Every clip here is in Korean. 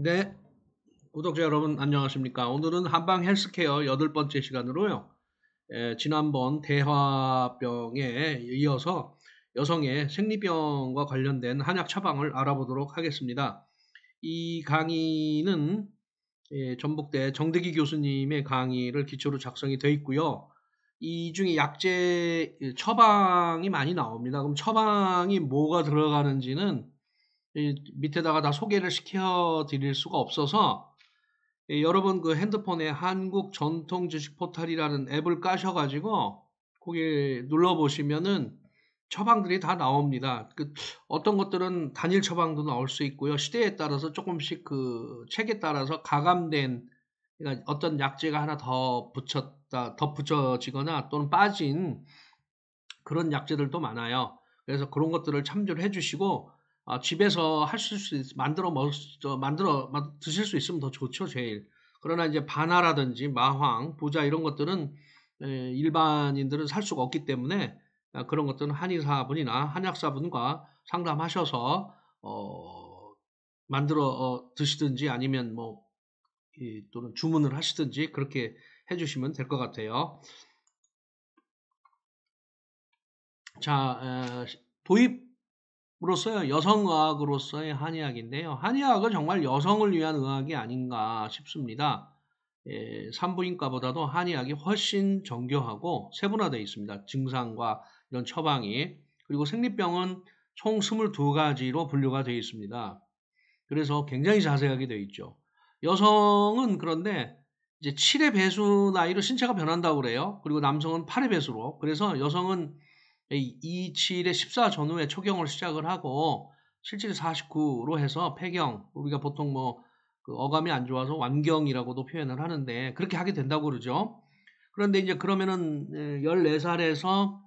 네, 구독자 여러분 안녕하십니까? 오늘은 한방 헬스케어 8번째 시간으로요. 지난번 대화병에 이어서 여성의 생리병과 관련된 한약 처방을 알아보도록 하겠습니다. 이 강의는 전북대 정대기 교수님의 강의를 기초로 작성이 되어 있고요. 이 중에 약재 처방이 많이 나옵니다. 그럼 처방이 뭐가 들어가는지는 밑에다가 다 소개를 시켜 드릴 수가 없어서 여러분 그 핸드폰에 한국 전통 주식 포털이라는 앱을 까셔가지고 거기 눌러보시면은 처방들이 다 나옵니다. 어떤 것들은 단일 처방도 나올 수 있고요. 시대에 따라서 조금씩 그 책에 따라서 가감된, 그러니까 어떤 약재가 하나 더 붙여지거나 또는 빠진 그런 약재들도 많아요. 그래서 그런 것들을 참조를 해주시고 집에서 만들어 드실 수 있으면 더 좋죠, 제일. 그러나 이제 반하라든지 마황, 부자 이런 것들은 일반인들은 살 수가 없기 때문에 그런 것들은 한의사분이나 한약사분과 상담하셔서 만들어 드시든지 아니면 또는 주문을 하시든지 그렇게 해주시면 될 것 같아요. 자, 도입으로서요, 여성의학으로서의 한의학인데요. 한의학은 정말 여성을 위한 의학이 아닌가 싶습니다. 산부인과보다도 한의학이 훨씬 정교하고 세분화되어 있습니다. 증상과 이런 처방이. 그리고 생리병은 총 22가지로 분류가 되어 있습니다. 그래서 굉장히 자세하게 되어 있죠. 여성은 그런데 이제 7의 배수 나이로 신체가 변한다고 그래요. 그리고 남성은 8의 배수로. 그래서 여성은 27에 14 전후에 초경을 시작을 하고 77, 49로 해서 폐경, 우리가 보통 그 어감이 안 좋아서 완경이라고도 표현을 하는데 그렇게 하게 된다고 그러죠. 그런데 이제 그러면은 14살에서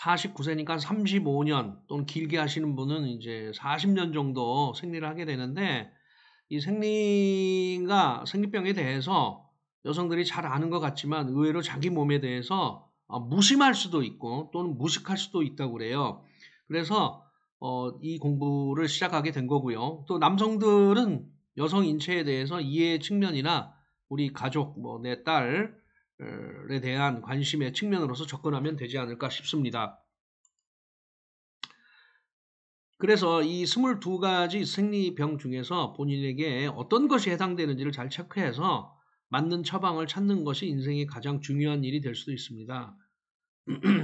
49세니까 35년 또는 길게 하시는 분은 이제 40년 정도 생리를 하게 되는데 이 생리병에 대해서 여성들이 잘 아는 것 같지만 의외로 자기 몸에 대해서 무심할 수도 있고 또는 무식할 수도 있다고 그래요. 그래서 이 공부를 시작하게 된 거고요. 또 남성들은 여성 인체에 대해서 이해 측면이나 우리 가족, 내 딸에 대한 관심의 측면으로서 접근하면 되지 않을까 싶습니다. 그래서 이 22가지 생리병 중에서 본인에게 어떤 것이 해당되는지를 잘 체크해서 맞는 처방을 찾는 것이 인생의 가장 중요한 일이 될 수도 있습니다.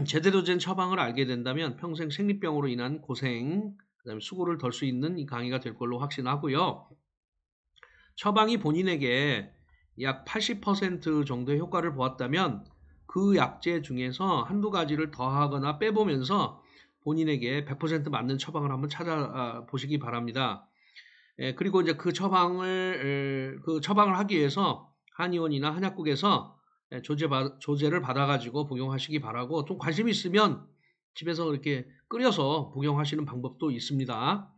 제대로 된 처방을 알게 된다면 평생 생리병으로 인한 고생, 그다음에 수고를 덜 수 있는 이 강의가 될 걸로 확신하고요. 처방이 본인에게 약 80% 정도의 효과를 보았다면 그 약재 중에서 한두 가지를 더하거나 빼보면서 본인에게 100% 맞는 처방을 한번 찾아보시기 바랍니다. 그리고 이제 그 처방을 하기 위해서 한의원이나 한약국에서 조제를 받아가지고 복용하시기 바라고, 좀 관심 있으면 집에서 이렇게 끓여서 복용하시는 방법도 있습니다.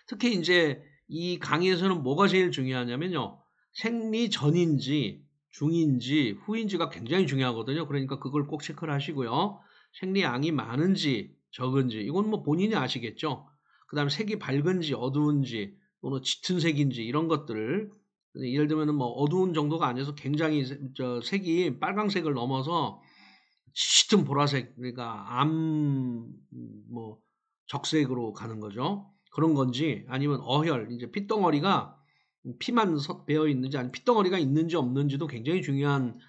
특히 이제 이 강의에서는 뭐가 제일 중요하냐면요. 생리 전인지 중인지 후인지가 굉장히 중요하거든요. 그러니까 그걸 꼭 체크를 하시고요. 생리양이 많은지 적은지 이건 본인이 아시겠죠. 그 다음에 색이 밝은지 어두운지 또는 짙은 색인지 이런 것들을, 예를 들면 어두운 정도가 아니어서 굉장히 색이 빨강색을 넘어서 짙은 보라색, 그러니까 적색으로 가는 거죠. 그런 건지 아니면 어혈, 이제 핏덩어리가 피만 배어 있는지 아니면 핏덩어리가 있는지 없는지도 굉장히 중요한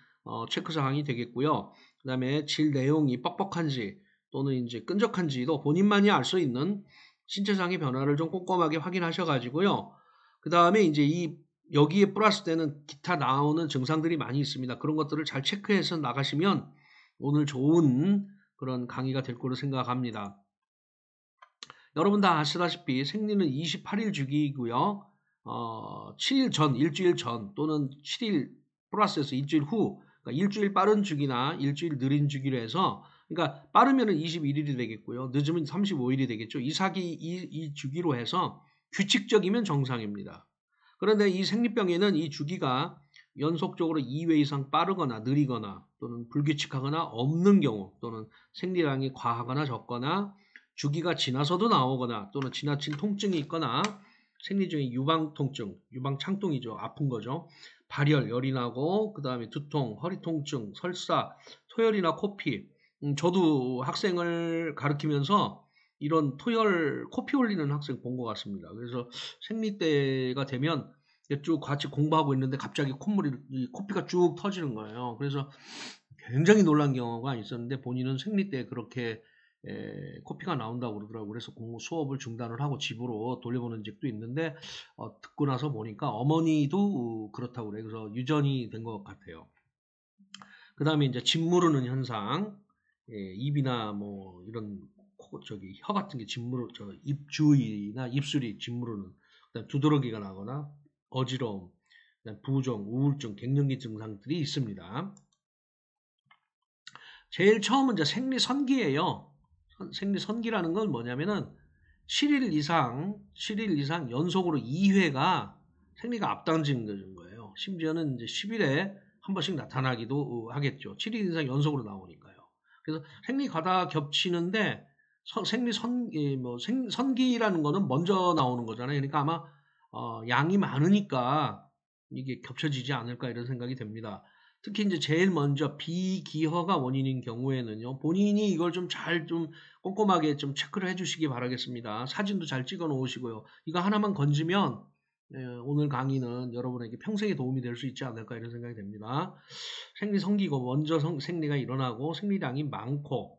체크 사항이 되겠고요. 그다음에 질 내용이 뻑뻑한지 또는 이제 끈적한지도 본인만이 알 수 있는 신체상의 변화를 좀 꼼꼼하게 확인하셔 가지고요. 그다음에 이제 여기에 플러스 되는 기타 나오는 증상들이 많이 있습니다. 그런 것들을 잘 체크해서 나가시면 오늘 좋은 그런 강의가 될 거로 생각합니다. 여러분 다 아시다시피 생리는 28일 주기이고요. 7일 전, 일주일 전 또는 7일 플러스해서 일주일 후, 그러니까 일주일 빠른 주기나 일주일 느린 주기로 해서, 그러니까 빠르면 21일이 되겠고요. 늦으면 35일이 되겠죠. 이 주기로 해서 규칙적이면 정상입니다. 그런데 이 생리병에는 이 주기가 연속적으로 2회 이상 빠르거나 느리거나 또는 불규칙하거나 없는 경우, 또는 생리량이 과하거나 적거나 주기가 지나서도 나오거나 또는 지나친 통증이 있거나 생리 중에 유방통증, 유방창통이죠. 아픈 거죠. 발열, 열이 나고 그 다음에 두통, 허리 통증, 설사, 토열이나 코피. 저도 학생을 가르치면서 이런 토열, 코피 흘리는 학생 본 것 같습니다. 그래서 생리 때가 되면 쭉 같이 공부하고 있는데 갑자기 코피가 쭉 터지는 거예요. 그래서 굉장히 놀란 경우가 있었는데 본인은 생리 때 그렇게 코피가 나온다고 그러더라고요. 그래서 수업을 중단을 하고 집으로 돌려보낸 적도 있는데 듣고 나서 보니까 어머니도 그렇다고 그래요. 그래서 유전이 된 것 같아요. 그 다음에 이제 짓무르는 현상, 입이나 뭐 이런 혀 같은 게 입 주위나 입술이 짓무르는, 그다음 두드러기가 나거나 어지러움, 그다음 부종, 우울증, 갱년기 증상들이 있습니다. 제일 처음은 이제 생리선기예요. 생리선기라는 건 뭐냐면은 7일 이상 연속으로 2회가 생리가 앞당기는 거예요. 심지어는 이제 10일에 한 번씩 나타나기도 하겠죠. 7일 이상 연속으로 나오니까요. 그래서 생리 가다 겹치는데 선기라는 거는 먼저 나오는 거잖아요. 그러니까 아마 양이 많으니까 이게 겹쳐지지 않을까 이런 생각이 됩니다. 특히 이제 제일 먼저 비기허가 원인인 경우에는요, 본인이 이걸 좀 꼼꼼하게 좀 체크를 해주시기 바라겠습니다. 사진도 잘 찍어 놓으시고요. 이거 하나만 건지면 오늘 강의는 여러분에게 평생에 도움이 될 수 있지 않을까 이런 생각이 됩니다. 생리 성기고 먼저 생리가 일어나고 생리량이 맑고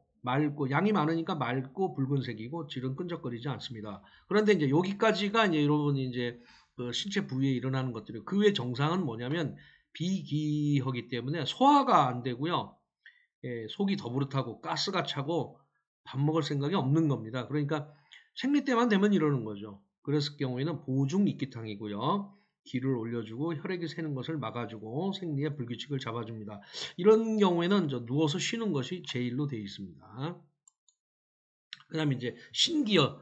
양이 많으니까 맑고 붉은색이고 질은 끈적거리지 않습니다. 그런데 이제 여기까지가 이제 여러분이 이제 그 신체 부위에 일어나는 것들이, 그 외 정상은 뭐냐면 비기하기 때문에 소화가 안 되고요. 속이 더부룩하고 가스가 차고 밥 먹을 생각이 없는 겁니다. 그러니까 생리 때만 되면 이러는 거죠. 그랬을 경우에는 보중 익기탕이고요. 기를 올려주고 혈액이 새는 것을 막아주고 생리의 불규칙을 잡아줍니다. 이런 경우에는 누워서 쉬는 것이 제일로 되어 있습니다. 그 다음에 이제 신기어,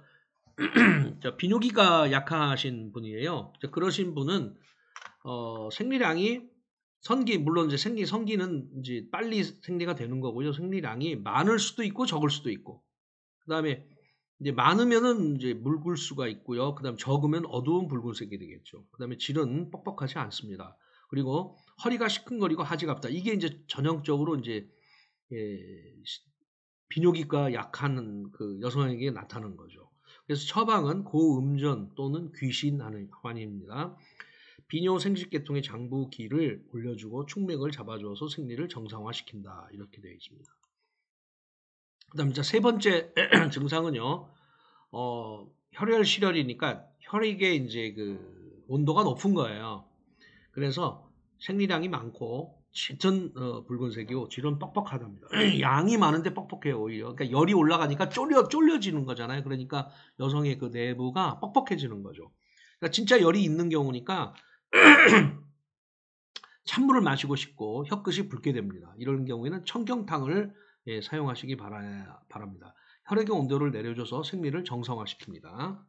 비뇨기가 약하신 분이에요. 그러신 분은 생리량이 물론 이제 성기는 이제 빨리 생리가 되는 거고요. 생리량이 많을 수도 있고 적을 수도 있고. 그 다음에 이제 많으면은 이제 묽을 수가 있고요. 그 다음 적으면 어두운 붉은색이 되겠죠. 그 다음에 질은 뻑뻑하지 않습니다. 그리고 허리가 시큰거리고 하지가 없다. 이게 이제 전형적으로 이제 비뇨기가 약한 그 여성에게 나타나는 거죠. 그래서 처방은 고음전 또는 귀신 환입니다. 비뇨 생식계통의 장부기를 올려주고 충맥을 잡아줘서 생리를 정상화시킨다. 이렇게 되어 있습니다. 그 다음에 세 번째 증상은요, 혈혈 실혈이니까 혈액의 이제 그 온도가 높은 거예요. 그래서 생리량이 많고 짙은 붉은색이고 질은 뻑뻑하답니다. 양이 많은데 뻑뻑해요, 오히려. 그러니까 열이 올라가니까 쫄려지는 거잖아요. 그러니까 여성의 그 내부가 뻑뻑해지는 거죠. 그러니까 진짜 열이 있는 경우니까 찬물을 마시고 싶고 혀끝이 붉게 됩니다. 이런 경우에는 청경탕을 사용하시기 바랍니다. 혈액의 온도를 내려줘서 생리를 정상화시킵니다.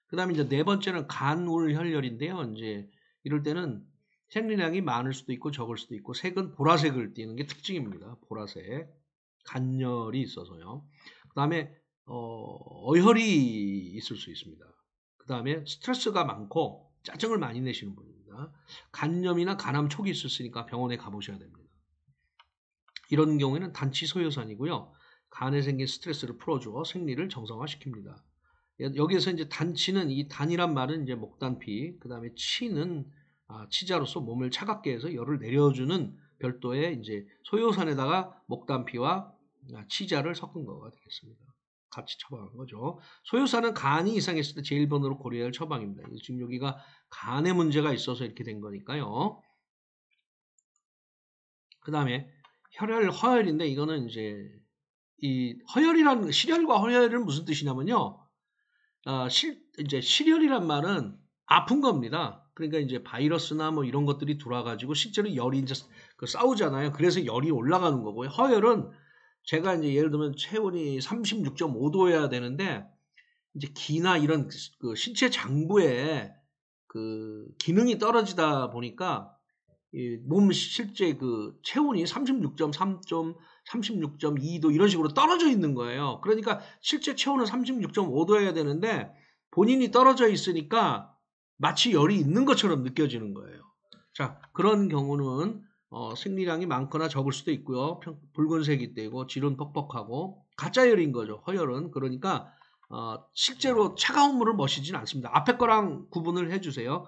그 다음에 이제 네 번째는 간울혈열인데요. 이제 이럴 때는 생리량이 많을 수도 있고 적을 수도 있고 색은 보라색을 띠는 게 특징입니다. 보라색. 간열이 있어서요. 그 다음에 어혈이 있을 수 있습니다. 그 다음에 스트레스가 많고 짜증을 많이 내시는 분입니다. 간염이나 간암 촉이 있었으니까 병원에 가보셔야 됩니다. 이런 경우에는 단치 소요산이고요. 간에 생긴 스트레스를 풀어주어 생리를 정상화시킵니다. 여기에서 이제 단치는, 이 단이란 말은 이제 목단피, 그 다음에 치는 치자로서 몸을 차갑게 해서 열을 내려주는 별도의 이제 소요산에다가 목단피와 치자를 섞은 거가 되겠습니다. 같이 처방한 거죠. 소요산은 간이 이상했을 때 제일 번으로 고려해야 할 처방입니다. 지금 여기가 간에 문제가 있어서 이렇게 된 거니까요. 그 다음에 허혈인데 이거는 이제 이 실혈과 허혈은 무슨 뜻이냐면요. 이제 실혈이란 말은 아픈 겁니다. 그러니까 이제 바이러스나 뭐 이런 것들이 들어와가지고 실제로 열이 이제 싸우잖아요. 그래서 열이 올라가는 거고요. 허혈은 제가 이제 예를 들면 체온이 36.5도여야 되는데 이제 기나 이런 그 신체 장부에 그 기능이 떨어지다 보니까 몸 실제 그 체온이 36.3, 36.2도 이런 식으로 떨어져 있는 거예요. 그러니까 실제 체온은 36.5도여야 되는데 본인이 떨어져 있으니까 마치 열이 있는 것처럼 느껴지는 거예요. 자, 그런 경우는 생리량이 많거나 적을 수도 있고요. 붉은색이 되고 질은 퍽퍽하고 가짜 열인 거죠. 허열은. 그러니까 실제로 차가운 물을 마시진 않습니다. 앞에 거랑 구분을 해주세요.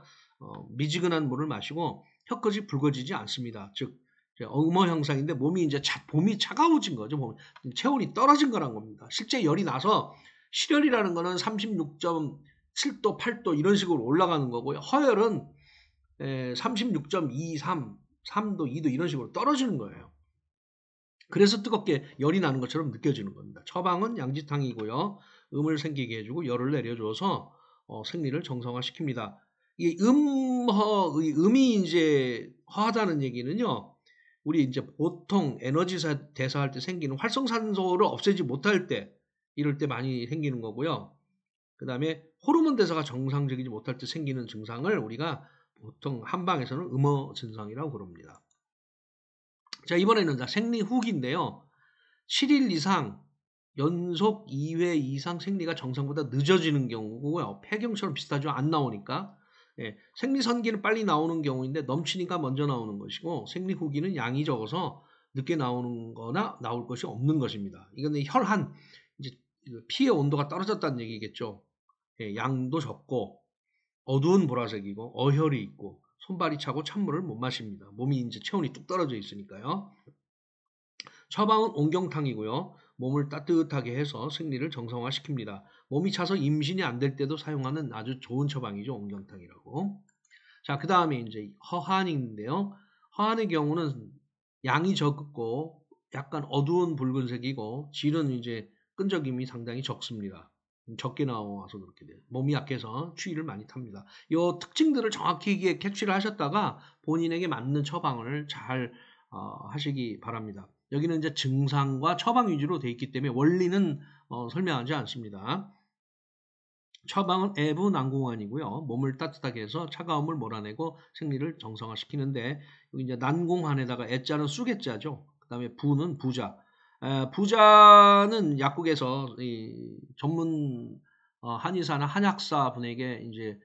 미지근한 물을 마시고 혀끝이 붉어지지 않습니다. 즉 음어 형상인데 몸이 이제 봄이 차가워진 거죠. 체온이 떨어진 거란 겁니다. 실제 열이 나서 실열이라는 거는 36.7도, 8도 이런 식으로 올라가는 거고요. 허열은 36.23, 3도, 2도 이런 식으로 떨어지는 거예요. 그래서 뜨겁게 열이 나는 것처럼 느껴지는 겁니다. 처방은 양지탕이고요. 음을 생기게 해주고 열을 내려줘서 생리를 정상화시킵니다. 이 음이 이제 허하다는 얘기는요. 우리 이제 보통 에너지 대사할 때 생기는 활성산소를 없애지 못할 때 이럴 때 많이 생기는 거고요. 그 다음에 호르몬 대사가 정상적이지 못할 때 생기는 증상을 우리가 보통 한방에서는 음어 증상이라고 부릅니다. 자, 이번에는 생리 후기인데요. 7일 이상 연속 2회 이상 생리가 정상보다 늦어지는 경우고요. 폐경처럼 비슷하죠. 안 나오니까. 생리 선기는 빨리 나오는 경우인데 넘치니까 먼저 나오는 것이고 생리 후기는 양이 적어서 늦게 나오는 거나 나올 것이 없는 것입니다. 이건 혈한 이제 피의 온도가 떨어졌다는 얘기겠죠. 양도 적고 어두운 보라색이고 어혈이 있고 손발이 차고 찬물을 못 마십니다. 몸이 이제 체온이 뚝 떨어져 있으니까요. 처방은 옹경탕이고요. 몸을 따뜻하게 해서 생리를 정상화시킵니다. 몸이 차서 임신이 안 될 때도 사용하는 아주 좋은 처방이죠. 옹경탕이라고. 자, 그 다음에 이제 허한인데요. 허한의 경우는 양이 적고 약간 어두운 붉은색이고 질은 이제 끈적임이 상당히 적습니다. 적게 나와서 그렇게 돼요. 몸이 약해서 추위를 많이 탑니다. 이 특징들을 정확히 캐치를 하셨다가 본인에게 맞는 처방을 잘 하시기 바랍니다. 여기는 이제 증상과 처방 위주로 되어 있기 때문에 원리는 설명하지 않습니다. 처방은 애부 난공환이고요. 몸을 따뜻하게 해서 차가움을 몰아내고 생리를 정상화시키는데 여기 이제 난공환에다가 애자는 쑥애자죠. 그 다음에 부는 부자. 부자는 약국에서 전문 한의사나 한약사 분에게 이제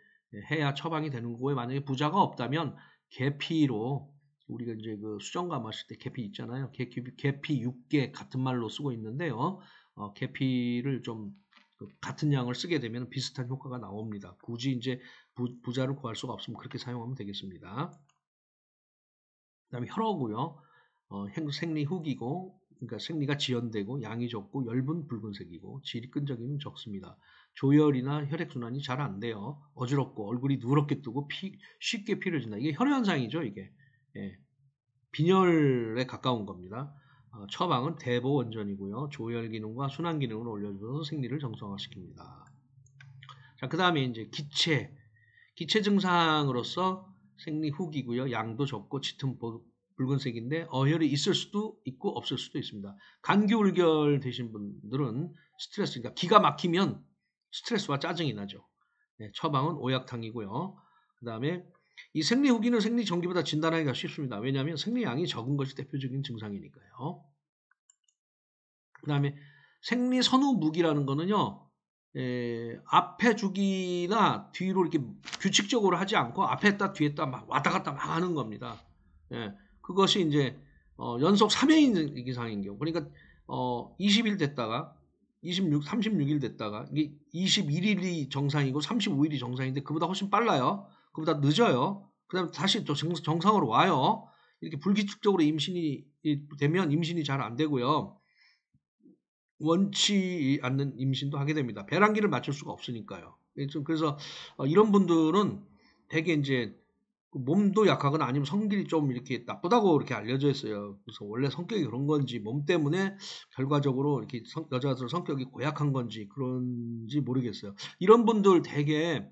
해야 처방이 되는 거고요. 만약에 부자가 없다면 계피로 우리가 이제 그 수정감 마실 때 계피 있잖아요. 계피 6개 같은 말로 쓰고 있는데요. 계피를 좀 같은 양을 쓰게 되면 비슷한 효과가 나옵니다. 굳이 이제 부자를 구할 수가 없으면 그렇게 사용하면 되겠습니다. 그 다음에 혈어고요. 생리 후기고, 그러니까 생리가 지연되고 양이 적고 엷은 붉은색이고 질이 끈적임은 적습니다. 조혈이나 혈액순환이 잘 안 돼요. 어지럽고 얼굴이 누렇게 뜨고 쉽게 피를 진다. 이게 혈현상이죠, 이게. 빈혈에 가까운 겁니다. 처방은 대보 원전이고요. 조혈 기능과 순환 기능을 올려줘서 생리를 정상화시킵니다. 자, 그 다음에 이제 기체 증상으로서 생리 후기고요. 양도 적고 짙은 붉은색인데 어혈이 있을 수도 있고 없을 수도 있습니다. 감기울결 되신 분들은 스트레스, 그러니까 기가 막히면 스트레스와 짜증이 나죠. 처방은 오약탕이고요. 그 다음에 이 생리 후기는 생리 전기보다 진단하기가 쉽습니다. 왜냐하면 생리량이 적은 것이 대표적인 증상이니까요. 그 다음에 생리 선후무기라는 거는요. 앞에 주기나 뒤로 이렇게 규칙적으로 하지 않고 앞에 했다 뒤에 했다 막 왔다 갔다 막 하는 겁니다. 그것이 이제 연속 3회 이상인 경우, 그러니까 20일 됐다가 36일 됐다가 이게 21일이 정상이고 35일이 정상인데 그보다 훨씬 빨라요. 그보다 늦어요. 그 다음에 다시 또 정상으로 와요. 이렇게 불규칙적으로 임신이 되면 임신이 잘 안 되고요. 원치 않는 임신도 하게 됩니다. 배란기를 맞출 수가 없으니까요. 그래서 이런 분들은 되게 이제 몸도 약하거나 아니면 성질이 좀 이렇게 나쁘다고 이렇게 알려져 있어요. 그래서 원래 성격이 그런 건지 몸 때문에 결과적으로 이렇게 여자들 성격이 고약한 건지 그런지 모르겠어요. 이런 분들 되게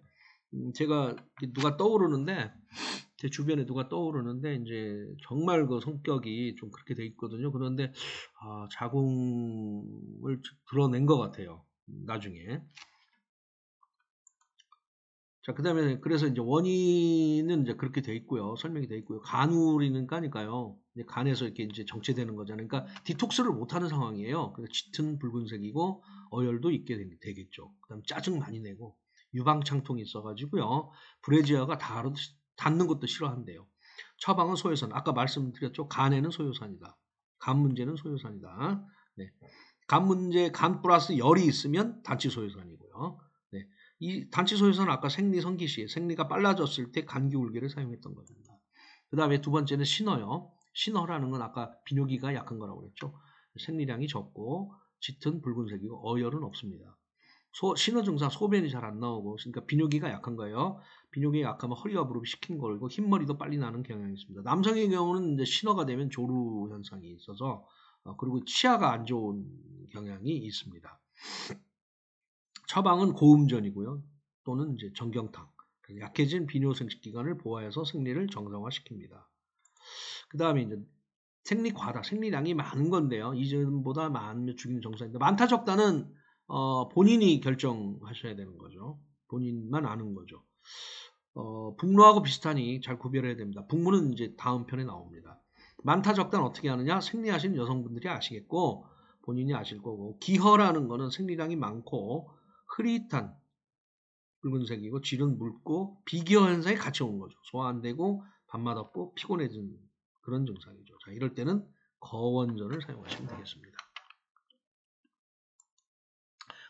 제가 누가 떠오르는데 제 주변에 누가 떠오르는데 이제 정말 그 성격이 좀 그렇게 돼 있거든요. 그런데 자궁을 드러낸 것 같아요. 나중에. 자, 그 다음에 그래서 이제 원인은 이제 그렇게 돼 있고요. 설명이 돼 있고요. 간우리는 까니까요. 이제 간에서 이렇게 이제 정체되는 거잖아요. 그러니까 디톡스를 못 하는 상황이에요. 그래서 짙은 붉은색이고 어혈도 있게 되겠죠. 그 다음 짜증 많이 내고 유방창통이 있어가지고요. 브래지아가 닿는 것도 싫어한대요. 처방은 소요산. 아까 말씀드렸죠. 간에는 소요산이다. 간 문제는 소요산이다. 네. 간 문제, 간 플러스 열이 있으면 단치 소요산이고요. 네. 이 단치 소요산은 아까 생리 성기시, 생리가 빨라졌을 때 간기울기를 사용했던 겁니다. 그 다음에 두 번째는 신어요. 신어라는 건 아까 비뇨기가 약한 거라고 그랬죠. 생리량이 적고 짙은 붉은색이고 어혈은 없습니다. 신어 증상 소변이 잘 안 나오고 그러니까 비뇨기가 약한 거예요. 비뇨기가 약하면 허리와 무릎이 식힌 걸고 흰머리도 빨리 나는 경향이 있습니다. 남성의 경우는 이제 신어가 되면 조루 현상이 있어서 그리고 치아가 안 좋은 경향이 있습니다. 처방은 고음전이고요. 또는 이제 정경탕. 약해진 비뇨 생식 기관을 보호해서 생리를 정상화시킵니다. 그 다음에 이제 생리 과다, 생리량이 많은 건데요. 이전보다 많으면 죽이는 정상인데 많다 적다는 본인이 결정하셔야 되는 거죠. 본인만 아는 거죠. 북루하고 비슷하니 잘 구별해야 됩니다. 북무는 이제 다음 편에 나옵니다. 많다 적다는 어떻게 하느냐? 생리하시는 여성분들이 아시겠고 본인이 아실 거고 기허라는 거는 생리량이 많고 흐릿한 붉은색이고 질은 묽고 비기허 현상이 같이 오는 거죠. 소화 안 되고 밤맛 없고 피곤해진 그런 증상이죠. 자, 이럴 때는 거원전을 사용하시면 되겠습니다.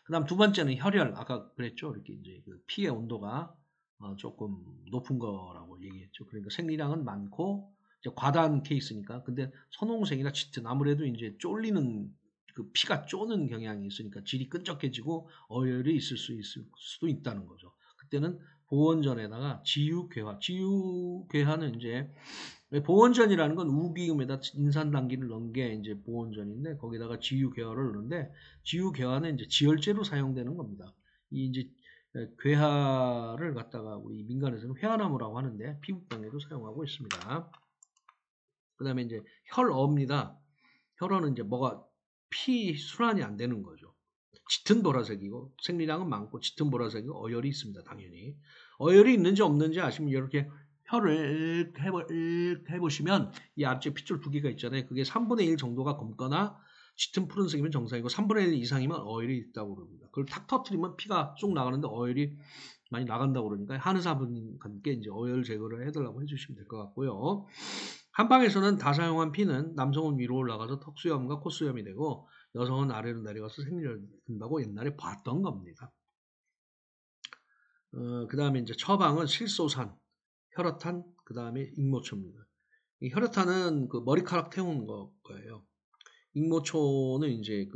그 다음 두 번째는 혈열. 아까 그랬죠. 이렇게 이제 그 피의 온도가 조금 높은 거라고 얘기했죠. 그러니까 생리량은 많고 이제 과다한 케이스니까. 근데 선홍색이나 짙은 아무래도 이제 쫄리는 그 피가 쪼는 경향이 있으니까 질이 끈적해지고 어혈이 있을 수도 있다는 거죠. 그때는 보온전에다가 지유괴화. 지유괴화는 이제 보온전이라는 건 우기음에다 인산당기를 넣은 게 이제 보온전인데 거기다가 지유괴화를 넣는데 지유괴화는 이제 지혈제로 사용되는 겁니다. 이 이제 괴화를 갖다가 우리 민간에서는 회화나무라고 하는데 피부병에도 사용하고 있습니다. 그 다음에 이제 혈어입니다. 혈어는 이제 뭐가 피 순환이 안 되는 거죠. 짙은 보라색이고 생리량은 많고 짙은 보라색이고 어혈이 있습니다. 당연히. 어혈이 있는지 없는지 아시면 이렇게 혈을 해보시면 이 앞쪽 핏줄 두 개가 있잖아요. 그게 3분의 1 정도가 검거나 짙은 푸른색이면 정상이고 3분의 1 이상이면 어혈이 있다고 그럽니다. 그걸 탁 터트리면 피가 쭉 나가는데 어혈이 많이 나간다고 그러니까 한의사분께 이제 어혈 제거를 해달라고 해주시면 될 것 같고요. 한방에서는 다 사용한 피는 남성은 위로 올라가서 턱수염과 콧수염이 되고 여성은 아래로 내려가서 생리를 든다고 옛날에 봤던 겁니다. 그 다음에 이제 처방은 실소산, 혈어탄, 그 다음에 익모초입니다. 이 혈어탄은 그 머리카락 태우는 거예요. 익모초는 이제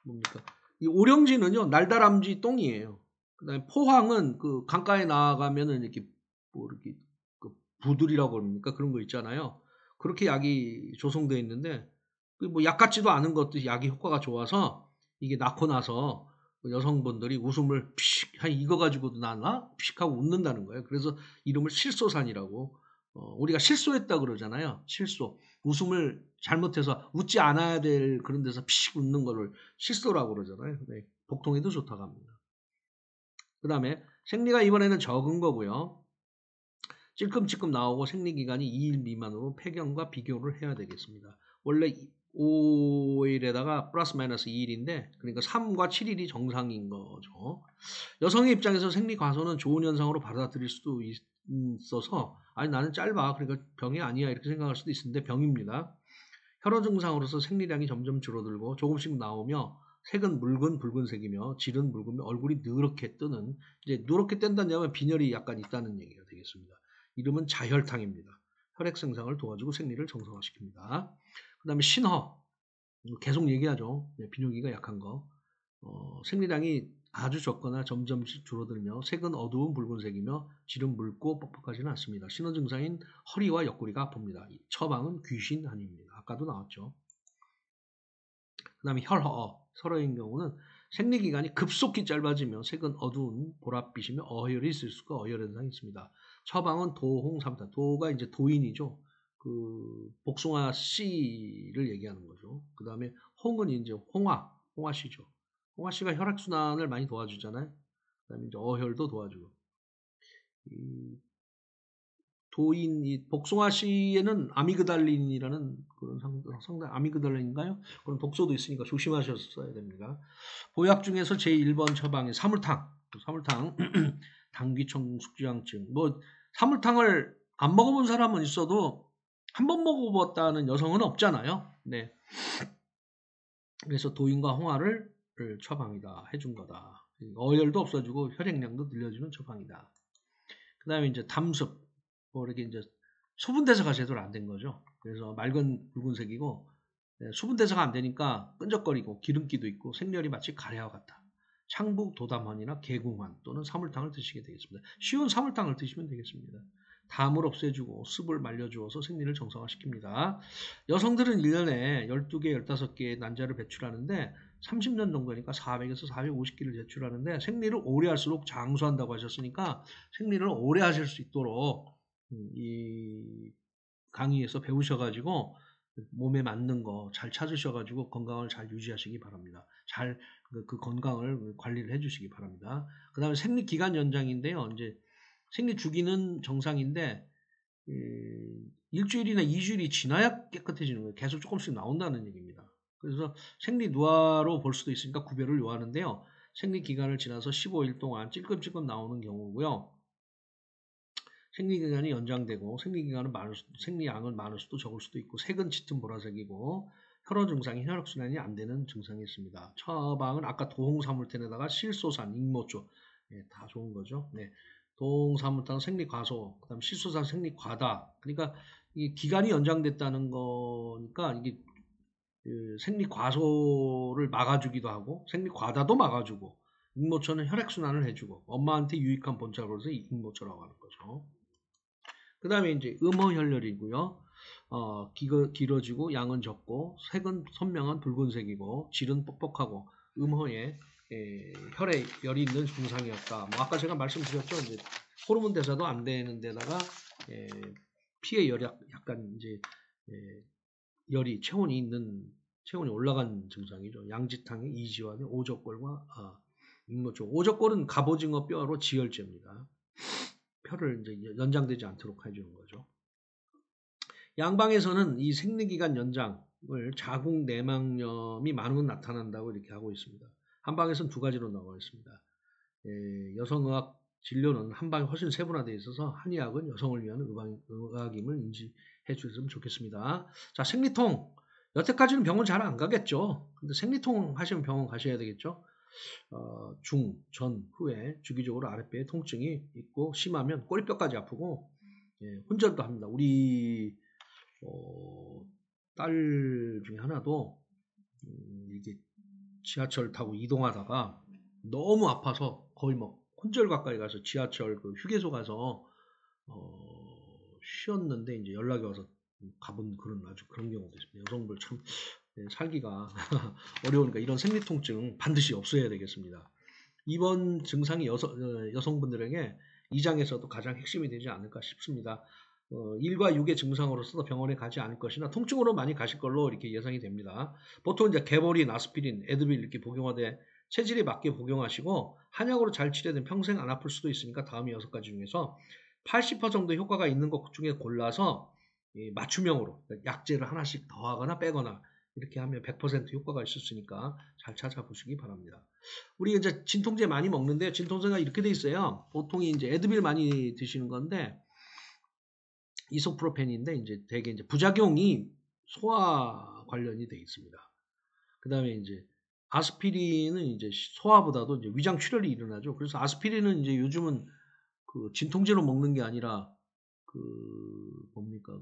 뭡니까? 이 오령지는요, 날다람쥐 똥이에요. 그 다음에 포항은 그 강가에 나가면은 이렇게 뭐 이렇게 그 부들이라고 그럽니까? 그런 거 있잖아요. 그렇게 약이 조성되어 있는데 뭐 약 같지도 않은 것도 약이 효과가 좋아서 이게 낳고 나서 여성분들이 웃음을 피식, 이거 가지고도 낳나? 피식 하고 웃는다는 거예요. 그래서 이름을 실소산이라고 우리가 실소했다 그러잖아요. 실소. 웃음을 잘못해서 웃지 않아야 될 그런 데서 피식 웃는 거를 실소라고 그러잖아요. 네, 복통에도 좋다고 합니다. 그 다음에 생리가 이번에는 적은 거고요. 찔끔찔끔 나오고 생리기간이 2일 미만으로 폐경과 비교를 해야 되겠습니다. 원래 5일에다가 플러스 마이너스 2일인데 그러니까 3과 7일이 정상인 거죠. 여성의 입장에서 생리 과소는 좋은 현상으로 받아들일 수도 있어서 아니 나는 짧아 그러니까 병이 아니야 이렇게 생각할 수도 있는데 병입니다. 혈어 증상으로서 생리량이 점점 줄어들고 조금씩 나오며 색은 묽은 붉은색이며 질은 묽으며 얼굴이 누렇게 뜨는 이제 누렇게 뜬다는 얘기는 빈혈이 약간 있다는 얘기가 되겠습니다. 이름은 자혈탕입니다. 혈액 생성을 도와주고 생리를 정상화시킵니다. 그 다음에 신허 계속 얘기하죠. 비뇨기가 약한 거 생리량이 아주 적거나 점점 줄어들며 색은 어두운 붉은색이며 질은 묽고 뻑뻑하지는 않습니다. 신호 증상인 허리와 옆구리가 아픕니다. 처방은 귀신 아닙니다. 아까도 나왔죠. 그 다음에 혈허, 설어인 경우는 생리기간이 급속히 짧아지며 색은 어두운 보랏빛이며 어혈이 있을 수가 어혈 현상이 있습니다. 처방은 도홍삼타, 도가 이제 도인이죠. 그 복숭아 씨를 얘기하는 거죠. 그 다음에 홍은 이제 홍화씨죠. 홍화씨가 혈액순환을 많이 도와주잖아요. 그 다음에 이제 어혈도 도와주고. 도인, 이 복숭아씨에는 아미그달린이라는 그런 상당 아미그달린인가요? 그런 독소도 있으니까 조심하셔서 써야 됩니다. 보약 중에서 제1번 처방이 사물탕, 당귀청 숙지향증. 뭐 사물탕을 안 먹어본 사람은 있어도 한 번 먹어봤다는 여성은 없잖아요. 네. 그래서 도인과 홍화를 처방이다, 해준 거다. 어혈도 없어지고 혈액량도 늘려주는 처방이다. 그 다음에 이제 담습, 뭐 이렇게 이제 수분 대사가 제대로 안 된 거죠. 그래서 맑은 붉은색이고 수분 대사가 안 되니까 끈적거리고 기름기도 있고 생열이 마치 가래와 같다. 창북 도담환이나 개궁환 또는 사물탕을 드시게 되겠습니다. 쉬운 사물탕을 드시면 되겠습니다. 담을 없애주고 습을 말려주어서 생리를 정상화시킵니다. 여성들은 1년에 12개, 15개의 난자를 배출하는데 30년 정도니까 400에서 450개를 배출하는데 생리를 오래 할수록 장수한다고 하셨으니까 생리를 오래 하실 수 있도록 이 강의에서 배우셔가지고 몸에 맞는 거 잘 찾으셔가지고 건강을 잘 유지하시기 바랍니다. 잘 그 건강을 관리를 해주시기 바랍니다. 그 다음에 생리 기간 연장인데요. 이제 생리 주기는 정상인데 일주일이나 2주일이 지나야 깨끗해지는 거예요. 계속 조금씩 나온다는 얘기입니다. 그래서 생리 누화로 볼 수도 있으니까 구별을 요하는데요. 생리 기간을 지나서 15일 동안 찔끔찔끔 나오는 경우고요. 생리기간이 연장되고 생리양은 많을 수도 적을 수도 있고 색은 짙은 보라색이고 혈흔 증상이 혈액순환이 안 되는 증상이 있습니다. 처방은 아까 도홍사물텐에다가 실소산, 익모초 다 좋은 거죠. 네. 도홍사물탄 생리과소, 그다음 실소산 생리과다. 그러니까 이게 기간이 연장됐다는 거니까 이게 생리과소를 막아주기도 하고 생리과다도 막아주고 익모초는 혈액순환을 해주고 엄마한테 유익한 본자로서 익모초라고 하는 거죠. 그 다음에 이제 음허혈열이고요. 길어지고 양은 적고 색은 선명한 붉은색이고 질은 뻑뻑하고 음허에 혈에 열이 있는 증상이었다. 뭐 아까 제가 말씀드렸죠. 이제 호르몬 대사도 안 되는 데다가 피에 열이 약간 이제 열이 체온이 올라간 증상이죠. 양지탕의 이지환의 오적골과 익모초. 오적골은 갑오징어 뼈로 지혈제입니다. 뼈를 이제 연장되지 않도록 해주는 거죠. 양방에서는 이 생리기간 연장을 자궁 내막염이 많으면 나타난다고 이렇게 하고 있습니다. 한방에서는 두 가지로 나와 있습니다. 여성의학 진료는 한방이 훨씬 세분화되어 있어서 한의학은 여성을 위한 의학임을 인지해 주셨으면 좋겠습니다. 자, 생리통. 여태까지는 병원 잘 안 가겠죠. 근데 생리통 하시면 병원 가셔야 되겠죠. 중, 전, 후에 주기적으로 아랫배에 통증이 있고 심하면 꼬리뼈까지 아프고 혼절도 합니다. 우리 딸 중에 하나도 이게 지하철 타고 이동하다가 너무 아파서 거의 막 혼절 가까이 가서 지하철 그 휴게소 가서 쉬었는데 이제 연락이 와서 가본 그런 경우도 있습니다. 여성들 참 살기가 어려우니까 이런 생리통증 반드시 없어야 되겠습니다. 이번 증상이 여성분들에게 이 장에서도 가장 핵심이 되지 않을까 싶습니다. 1과 6의 증상으로서 병원에 가지 않을 것이나 통증으로 많이 가실 걸로 이렇게 예상이 됩니다. 보통 이제 개보린, 아스피린, 에드빌 이렇게 복용하되 체질에 맞게 복용하시고 한약으로 잘 치료된 평생 안 아플 수도 있으니까 다음 6가지 중에서 80% 정도 효과가 있는 것 중에 골라서 맞춤형으로 약제를 하나씩 더하거나 빼거나 이렇게 하면 100% 효과가 있었으니까 잘 찾아보시기 바랍니다. 우리 이제 진통제 많이 먹는데 진통제가 이렇게 돼 있어요. 보통이 이제 에드빌 많이 드시는 건데 이소프로펜인데 이제 되게 이제 부작용이 소화 관련이 돼 있습니다. 그 다음에 이제 아스피린은 이제 소화보다도 이제 위장 출혈이 일어나죠. 그래서 아스피린은 이제 요즘은 그 진통제로 먹는 게 아니라 그 뭡니까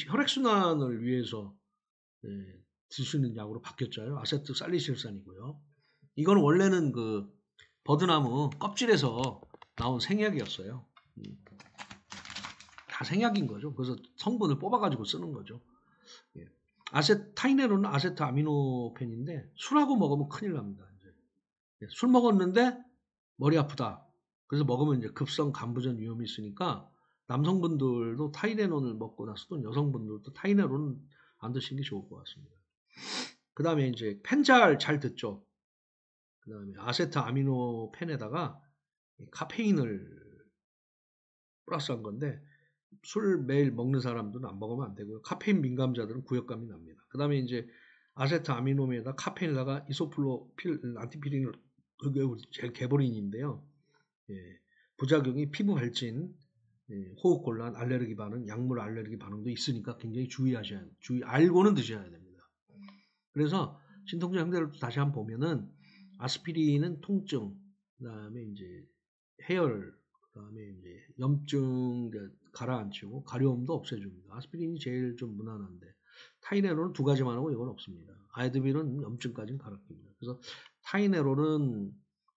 혈액순환을 위해서 드시는 약으로 바뀌었잖아요. 아세트살리실산이고요. 이건 원래는 그 버드나무 껍질에서 나온 생약이었어요. 다 생약인 거죠. 그래서 성분을 뽑아가지고 쓰는 거죠. 타이네론은 아세트아미노펜인데 술하고 먹으면 큰일 납니다. 이제. 술 먹었는데 머리 아프다. 그래서 먹으면 이제 급성 간부전 위험이 있으니까 남성분들도 타이레논을 먹고 나서도 여성분들도 타이레논은 안 드시는 게 좋을 것 같습니다. 그 다음에 이제 펜잘 잘 듣죠. 그 다음에 아세트아미노펜에다가 카페인을 플러스한 건데 술 매일 먹는 사람들은 안 먹으면 안 되고요. 카페인 민감자들은 구역감이 납니다. 그 다음에 이제 아세트아미노면에다 카페인에다가 이소플로필 안티피린을 제일 개보린인데요. 예, 부작용이 피부 발진, 예, 호흡 곤란, 알레르기 반응, 약물 알레르기 반응도 있으니까 굉장히 알고는 드셔야 됩니다. 그래서 신통제 형태를 다시 한번 보면은 아스피린은 통증, 그다음에 이제 해열, 그다음에 이제 염증 가라앉히고 가려움도 없애줍니다. 아스피린이 제일 좀 무난한데 타이레놀은 두 가지만 하고 이건 없습니다. 아이드빌은 염증까지는 가라앉힙니다. 그래서 타이레놀은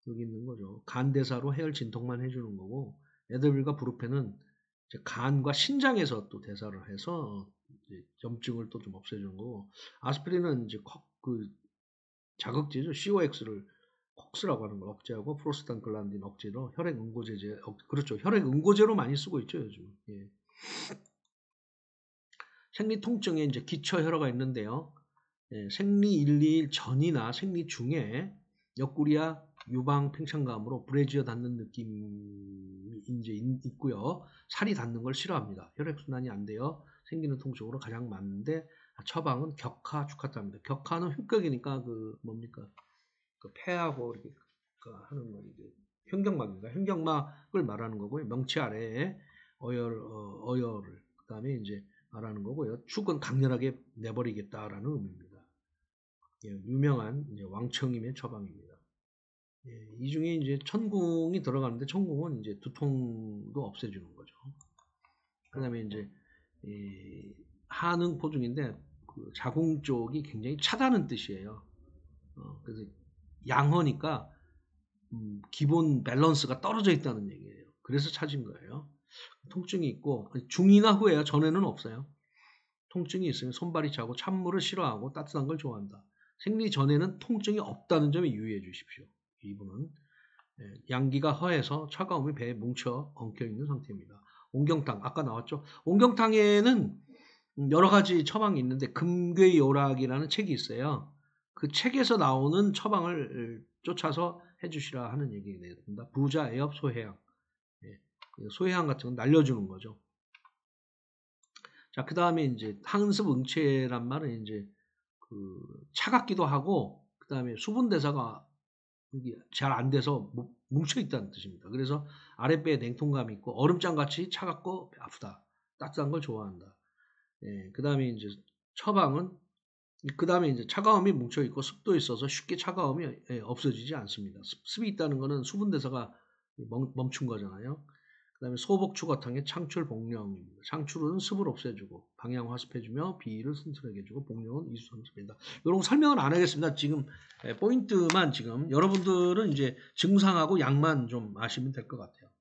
여기 있는 거죠. 간 대사로 해열 진통만 해주는 거고 에드빌과 브루펜은 이제 간과 신장에서 또 대사를 해서 이제 염증을 또 좀 없애주는 거고 아스피린은 이제 그 자극제죠. COX를 콕스라고 하는 걸 억제하고 프로스탄글란딘 억제로 혈액 응고제제 그렇죠. 혈액 응고제로 많이 쓰고 있죠 요즘. 예. 생리 통증에 이제 기초 혈어가 있는데요. 예, 생리 1, 2일 전이나 생리 중에 옆구리야 유방 팽창감으로 브래지어 닿는 느낌이 이제 있고요. 살이 닿는 걸 싫어합니다. 혈액순환이 안 돼요. 생기는 통증으로 가장 많은데 처방은 격하, 축하합니다. 격하는 흉격이니까 그 뭡니까? 그 폐하고 이렇게 하는 거 이게 횡격막인가? 횡격막을 말하는 거고요. 명치 아래에 어혈을 그다음에 이제 말하는 거고요. 축은 강렬하게 내버리겠다라는 의미입니다. 예, 유명한 이제 왕청임의 처방입니다. 예, 이 중에 이제 천궁이 들어가는데 천궁은 이제 두통도 없애주는 거죠. 그다음에 이제 하능포 중인데 그 자궁 쪽이 굉장히 차다는 뜻이에요. 그래서 양허니까 기본 밸런스가 떨어져 있다는 얘기예요. 그래서 찾은 거예요. 통증이 있고 중이나 후에요. 전에는 없어요. 통증이 있으면 손발이 차고 찬물을 싫어하고 따뜻한 걸 좋아한다. 생리 전에는 통증이 없다는 점에 유의해 주십시오. 이분은 양기가 허해서 차가움이 배에 뭉쳐 엉켜 있는 상태입니다. 옹경탕 아까 나왔죠. 옹경탕에는 여러 가지 처방이 있는데 금괴요락이라는 책이 있어요. 그 책에서 나오는 처방을 쫓아서 해주시라 하는 얘기입니다. 부자, 애업, 소해양. 소해양 같은 건 날려주는 거죠. 자, 그 다음에 이제 항습 응체란 말은 이제 그 차갑기도 하고, 그 다음에 수분 대사가 잘 안 돼서 뭉쳐 있다는 뜻입니다. 그래서 아랫배에 냉통감이 있고, 얼음장 같이 차갑고 아프다. 따뜻한 걸 좋아한다. 그 다음에 이제 처방은 그 다음에 이제 차가움이 뭉쳐 있고 습도 있어서 쉽게 차가움이 없어지지 않습니다. 습이 있다는 것은 수분 대사가 멈춘 거잖아요. 그 다음에 소복추거탕의 창출 복령입니다. 창출은 습을 없애주고 방향 화습해주며 비위를 튼튼하게 해주고 복령은 이수성습입니다. 이런 거 설명은 안 하겠습니다. 지금 포인트만 지금 여러분들은 이제 증상하고 약만 좀 아시면 될 것 같아요.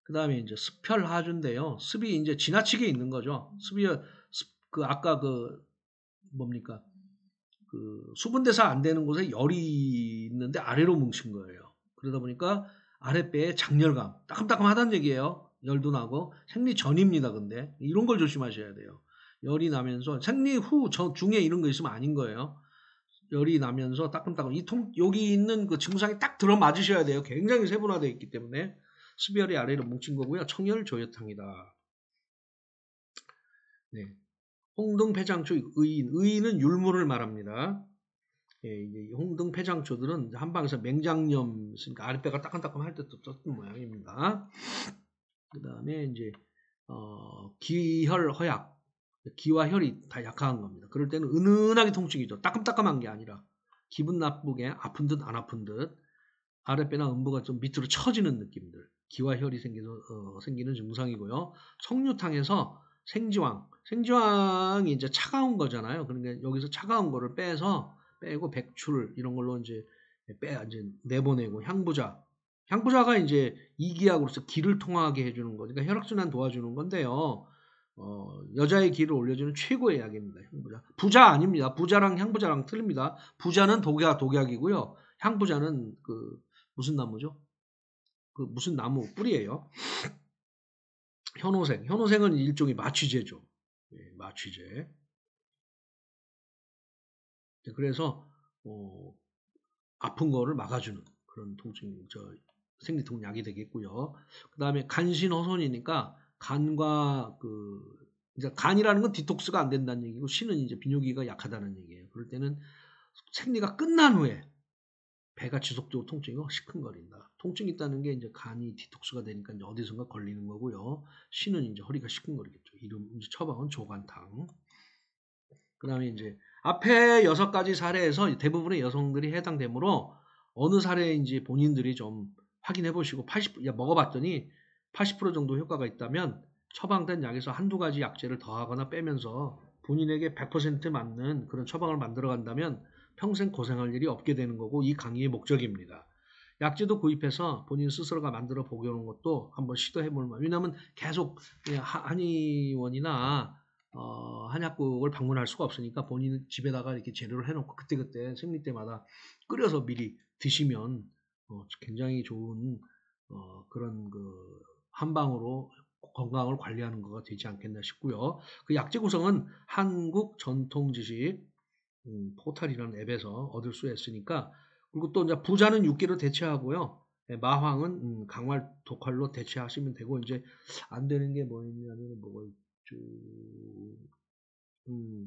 그 다음에 이제 습혈하주인데요. 습이 이제 지나치게 있는 거죠. 그 아까 그 뭡니까? 그 수분대사 안 되는 곳에 열이 있는데 아래로 뭉친 거예요. 그러다 보니까 아랫배에 장열감, 따끔따끔하다는 얘기예요. 열도 나고 생리 전입니다. 근데 이런 걸 조심하셔야 돼요. 열이 나면서 생리 후, 중에 이런 거 있으면 아닌 거예요. 열이 나면서 따끔따끔 여기 있는 그 증상이 딱 들어맞으셔야 돼요. 굉장히 세분화되어 있기 때문에 수별이 아래로 뭉친 거고요. 청열 조여탕이다. 네. 홍등패장초 의인은 율무를 말합니다. 이제 홍등패장초들은 한방에서 맹장염 있으니까 아랫배가 따끔따끔할 때 썼던 모양입니다. 그 다음에 이제 기혈 허약, 기와 혈이 다 약한 겁니다. 그럴 때는 은은하게 통증이죠. 따끔따끔한 게 아니라 기분 나쁘게 아픈 듯 안 아픈 듯 아랫배나 음부가 좀 밑으로 처지는 느낌들, 기와 혈이 생기는 증상이고요. 석류탕에서 생지왕이 이제 차가운 거잖아요. 그러니까 여기서 차가운 거를 빼고 백출 이런 걸로 이제 내보내고 향부자가 이제 이기약으로서 기를 통하게 해주는 거니까 혈액순환 도와주는 건데요. 여자의 기를 올려주는 최고의 약입니다. 향부자. 부자 아닙니다. 부자랑 향부자랑 틀립니다. 부자는 독약이고요. 향부자는 그 무슨 나무죠? 그 무슨 나무 뿌리예요. 현호생은 일종의 마취제죠. 마취제. 그래서 아픈 거를 막아주는 그런 생리통 약이 되겠고요. 그 다음에 간신허손이니까 간과 이제 간이라는 건 디톡스가 안 된다는 얘기고 신은 이제 비뇨기가 약하다는 얘기예요. 그럴 때는 생리가 끝난 후에 배가 지속적으로 통증이 시큰거린다. 통증이 있다는 게 이제 간이 디톡스가 되니까 이제 어디선가 걸리는 거고요. 신은 이제 허리가 시큰거리겠죠. 이제 처방은 조간탕. 그 다음에 이제 앞에 6가지 사례에서 대부분의 여성들이 해당되므로 어느 사례인지 본인들이 좀 확인해 보시고 먹어봤더니 80% 정도 효과가 있다면 처방된 약에서 한두 가지 약재를 더하거나 빼면서 본인에게 100% 맞는 그런 처방을 만들어 간다면 평생 고생할 일이 없게 되는 거고 이 강의의 목적입니다. 약재도 구입해서 본인 스스로가 만들어 보려는 것도 한번 시도해 볼 만. 왜냐하면 계속 한의원이나 한약국을 방문할 수가 없으니까 본인 집에다가 이렇게 재료를 해놓고 그때그때 생리 때마다 끓여서 미리 드시면 굉장히 좋은 그런 한방으로 건강을 관리하는 거가 되지 않겠나 싶고요. 그 약재 구성은 한국 전통지식 포탈이라는 앱에서 얻을 수 있으니까 그리고 또 이제 부자는 육개로 대체하고요. 마황은 강활 독활로 대체하시면 되고 이제 안 되는 게 뭐 있냐면 뭐가 있죠.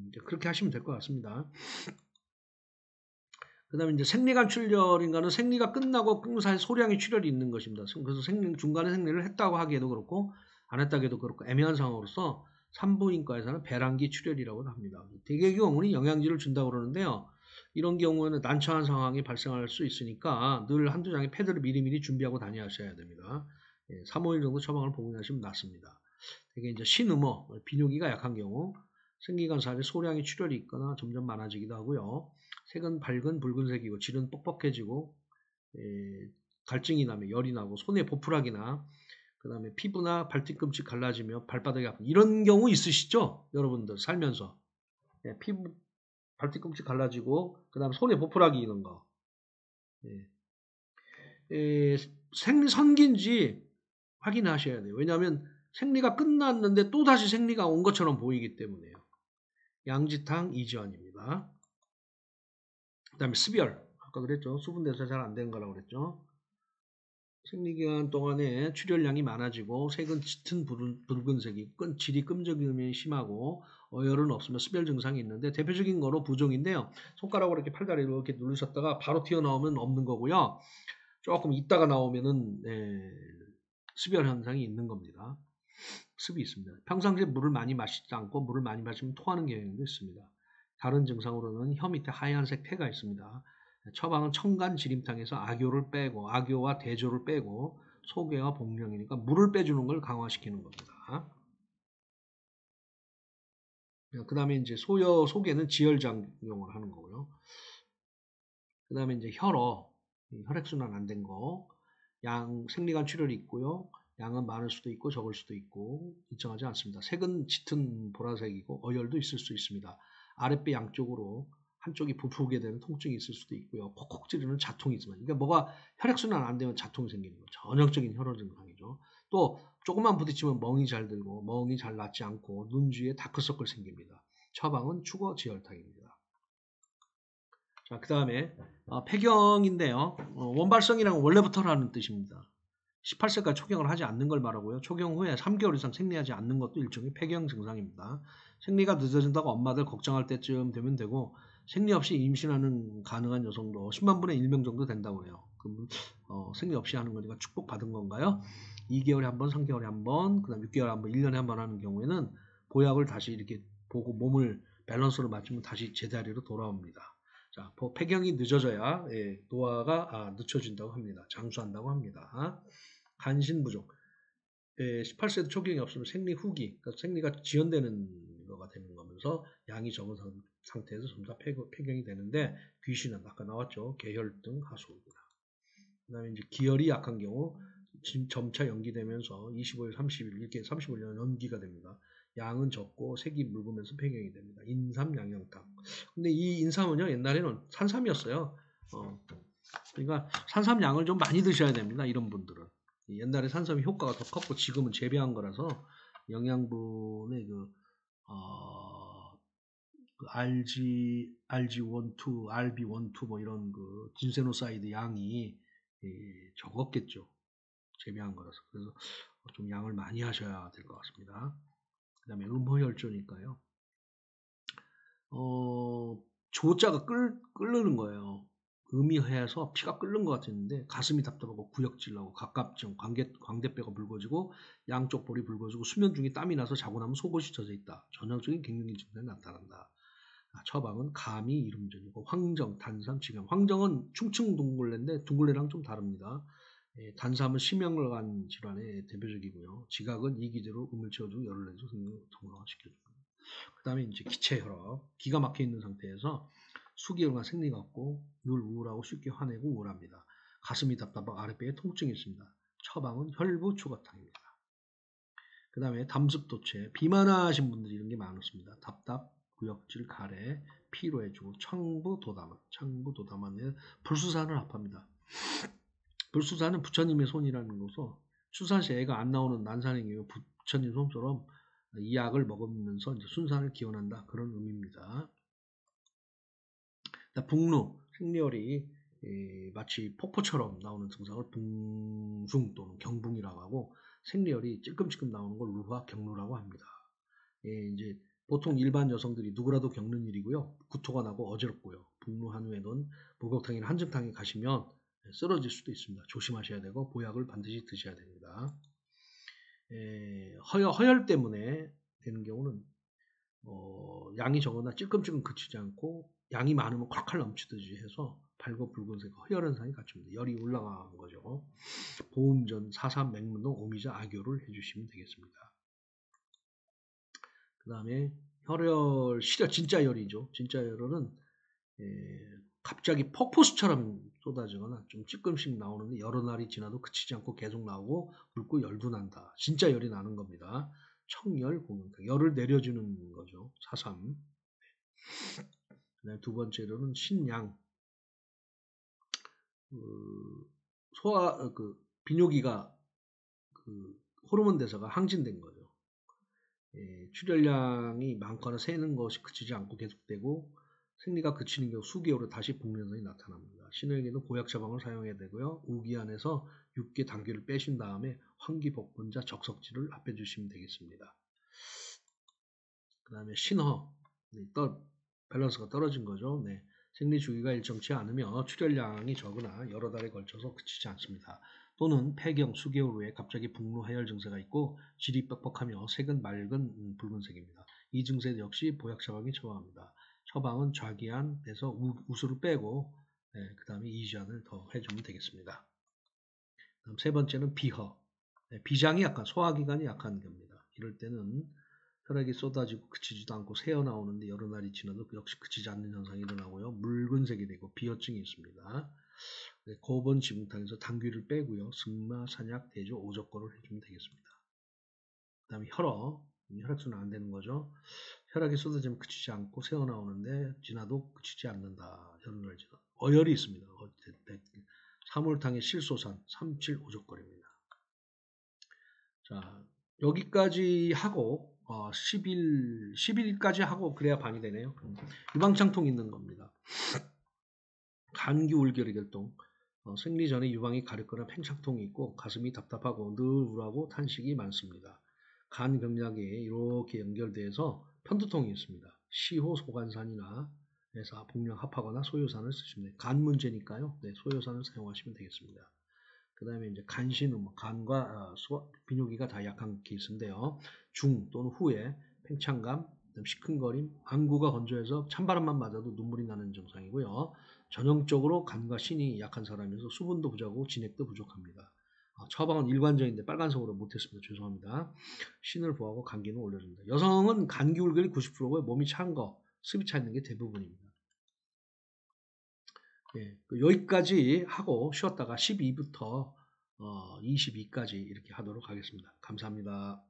이제 그렇게 하시면 될 것 같습니다. 그 다음에 이제 생리관 출혈인가는 생리가 끝나고 끊는 사이 소량의 출혈이 있는 것입니다. 그래서 중간에 생리를 했다고 하기에도 그렇고 안 했다고 해도 그렇고 애매한 상황으로서 산부인과에서는 배란기 출혈이라고 합니다. 대개의 경우는 영양제를 준다고 그러는데요. 이런 경우에는 난처한 상황이 발생할 수 있으니까 늘 한두 장의 패드를 미리미리 준비하고 다녀야 됩니다. 3, 5일 정도 처방을 복용하시면 낫습니다. 되게 이제 신음어, 비뇨기가 약한 경우 생리관 사이에 소량의 출혈이 있거나 점점 많아지기도 하고요. 색은 밝은 붉은색이고 질은 뻑뻑해지고 갈증이 나며 열이 나고 손에 보풀하기나 그 다음에 피부나 발뒤꿈치 갈라지며 발바닥이 아픈 이런 경우 있으시죠? 여러분들 살면서 피부 발뒤꿈치 갈라지고 그 다음에 손에 보풀하기 이런 거 생리 선기인지 확인하셔야 돼요. 왜냐하면 생리가 끝났는데 또다시 생리가 온 것처럼 보이기 때문에요. 양지탕 이지원입니다. 그 다음에 습열. 아까 그랬죠. 수분대사 잘 안 되는 거라고 그랬죠. 생리기간 동안에 출혈량이 많아지고 색은 짙은 붉은색이 질이 끈적임이 심하고 어혈은 없으며 습열 증상이 있는데 대표적인 거로 부종인데요. 손가락으로 이렇게 팔다리로 이렇게 누르셨다가 바로 튀어나오면 없는 거고요. 조금 있다가 나오면은 습열 현상이 있는 겁니다. 습이 있습니다. 평상시에 물을 많이 마시지 않고 물을 많이 마시면 토하는 경향도 있습니다. 다른 증상으로는 혀 밑에 하얀색 태가 있습니다. 처방은 청간 지림탕에서 악교를 빼고 악교와 대조를 빼고 소개와 복령이니까 물을 빼주는 걸 강화시키는 겁니다. 그 다음에 이제 소개는 지혈작용을 하는 거고요. 그 다음에 이제 혈액순환 안 된 거, 생리관 출혈이 있고요. 양은 많을 수도 있고 적을 수도 있고 일정하지 않습니다. 색은 짙은 보라색이고 어혈도 있을 수 있습니다. 아랫배 양쪽으로 한쪽이 부풀게 되는 통증이 있을 수도 있고요. 콕콕 찌르는 자통이 있습니다. 그러니까 뭐가 혈액순환 안 되면 자통이 생기는 거죠. 전형적인 혈흔 증상이죠. 또 조금만 부딪히면 멍이 잘 들고 멍이 잘 낫지 않고 눈 주위에 다크서클 생깁니다. 처방은 축어 지혈탕입니다. 자, 그 다음에 폐경인데요. 원발성이란 원래부터라는 뜻입니다. 18세까지 초경을 하지 않는 걸 말하고요. 초경 후에 3개월 이상 생리하지 않는 것도 일종의 폐경 증상입니다. 생리가 늦어진다고 엄마들 걱정할 때쯤 되면 되고 생리 없이 임신하는 가능한 여성도 10만 분의 1명 정도 된다고 해요. 그럼 생리 없이 하는 거니까 축복받은 건가요? 2개월에 한 번, 3개월에 한 번, 그 다음 6개월에 한 번, 1년에 한 번 하는 경우에는 보약을 다시 이렇게 보고 몸을 밸런스로 맞추면 다시 제자리로 돌아옵니다. 자, 폐경이 늦어져야 노화가 늦춰진다고 합니다. 장수한다고 합니다. 간신 부족. 18세도 초경이 없으면 생리 후기, 그러니까 생리가 지연되는 거가 되는 거면서 양이 적은 상태에서 점차 폐경이 되는데 귀신은 아까 나왔죠. 계혈등 하수입니다. 그 다음에 이제 기혈이 약한 경우 점차 연기되면서 25일, 30일 이렇게 35일 연기가 됩니다. 양은 적고 색이 묽으면서 폐경이 됩니다. 인삼 양념탕. 근데 이 인삼은요 옛날에는 산삼이었어요. 그러니까 산삼 양을 좀 많이 드셔야 됩니다. 이런 분들은. 옛날에 산삼이 효과가 더 컸고 지금은 재배한 거라서 영양분의 RG12, RB12 뭐 이런 진세노사이드 양이 적었겠죠. 재배한 거라서. 그래서 좀 양을 많이 하셔야 될 것 같습니다. 그 다음에 음허혈조니까요. 조자가 끓는 거예요. 음이 해서 피가 끓는 것 같았는데 가슴이 답답하고 구역질 나고 갑갑증, 광대뼈가 붉어지고 양쪽 볼이 붉어지고 수면 중에 땀이 나서 자고 나면 속옷이 젖어 있다. 전형적인 갱년기 증상이 나타난다. 처방은 감이 이름전이고 황정, 단삼, 지감. 황정은 충층둥글레인데 둥글레랑 좀 다릅니다. 단삼은 심혈관 질환의 대표적이고요. 지각은 이기제로 음을 채워주고 열을 내서 생명을 통과시켜줍니다. 그 다음에 이제 기체혈압, 기가 막혀 있는 상태에서 수기혈과 생리가 없고 늘 우울하고 쉽게 화내고 우울합니다. 가슴이 답답하고 아랫배에 통증이 있습니다. 처방은 혈부 추가탕입니다. 그 다음에 담습도체, 비만하신 분들이 이런 게 많습니다. 답답, 구역질, 가래, 피로해주고 청부도담은 불수산을 합합니다. 불수산은 부처님의 손이라는 거서 출산시 애가 안 나오는 난산의 경우 부처님 손처럼 이 약을 먹으면서 이제 순산을 기원한다. 그런 의미입니다. 북루, 생리혈이 마치 폭포처럼 나오는 증상을 붕숭 또는 경붕이라고 하고 생리혈이 찔끔찔끔 나오는 걸 루화, 경루라고 합니다. 이제 보통 일반 여성들이 누구라도 겪는 일이고요. 구토가 나고 어지럽고요. 북루한 후에는 목욕탕이나 한증탕에 가시면 쓰러질 수도 있습니다. 조심하셔야 되고 보약을 반드시 드셔야 됩니다. 허혈 때문에 되는 경우는 양이 적거나 찔끔찔끔 그치지 않고 양이 많으면 콸콸 넘치듯이 해서 발고 붉은색 허혈 현상이 갖춥니다. 열이 올라간 거죠. 보음전, 사삼, 맹문동, 오미자, 악교를 해주시면 되겠습니다. 그 다음에 혈혈, 진짜 열이죠. 진짜 열은 갑자기 폭포수처럼 쏟아지거나 좀 찌끔씩 나오는데 여러 날이 지나도 그치지 않고 계속 나오고 붉고 열도 난다. 진짜 열이 나는 겁니다. 청열, 공명탕. 열을 내려주는 거죠. 사삼. 두 번째로는 신양. 비뇨기가 호르몬 대사가 항진된 거죠. 출혈량이 많거나 새는 것이 그치지 않고 계속되고 생리가 그치는 경우 수개월에 다시 복면성이 나타납니다. 신호에게는 보약 처방을 사용해야 되고요. 우기 안에서 육개 당귀를 빼신 다음에 환기복분자 적석지를 합해 주시면 되겠습니다. 그 다음에 신허, 밸런스가 떨어진 거죠. 네. 생리 주기가 일정치 않으며 출혈량이 적으나 여러 달에 걸쳐서 그치지 않습니다. 또는 폐경 수개월 후에 갑자기 북루 하혈 증세가 있고 질이 뻑뻑하며 색은 맑은 붉은색입니다. 이 증세 역시 보약 처방이 처방합니다. 처방은 좌기안에서 우수를 빼고 그 다음에 이지안을 더 해주면 되겠습니다. 다음 세 번째는 비허. 비장이 약한 소화기관이 약한 겁니다. 이럴 때는 혈액이 쏟아지고 그치지도 않고 새어나오는데 여러 날이 지나도 역시 그치지 않는 현상이 일어나고요. 묽은색이 되고 비어증이 있습니다. 고번 지붕탕에서 당귀를 빼고요. 승마, 산약, 대조, 오적거를 해주면 되겠습니다. 그 다음에 혈액순환 안 되는 거죠. 혈액이 쏟아지면 그치지 않고 새어나오는데 지나도 그치지 않는다. 여러 날 지나. 어혈이 있습니다. 사물탕의 실소산, 37 오적거립니다. 자, 여기까지 하고 10일까지 하고 그래야 반이 되네요. 유방창통 있는 겁니다. 간기 울결이 결동. 생리 전에 유방이 가렵거나 팽창통이 있고 가슴이 답답하고 늘 우울하고 탄식이 많습니다. 간 경락에 이렇게 연결돼서 편두통이 있습니다. 시호 소간산이나 해서 복령 합하거나 소요산을 쓰시면 돼요. 간 문제니까요. 네, 소요산을 사용하시면 되겠습니다. 그 다음에 이제 간신음, 간과 비뇨기가 다 약한 케이스인데요. 중 또는 후에 팽창감, 시큰거림, 안구가 건조해서 찬바람만 맞아도 눈물이 나는 증상이고요. 전형적으로 간과 신이 약한 사람이어서 수분도 부족하고 진액도 부족합니다. 처방은 일관적인데 빨간색으로 못했습니다. 죄송합니다. 신을 보하고 감기는 올려줍니다. 여성은 감기 울결이 90%고요. 몸이 찬 거, 습이 차 있는 게 대부분입니다. 예, 여기까지 하고 쉬었다가 12부터 22까지 이렇게 하도록 하겠습니다. 감사합니다.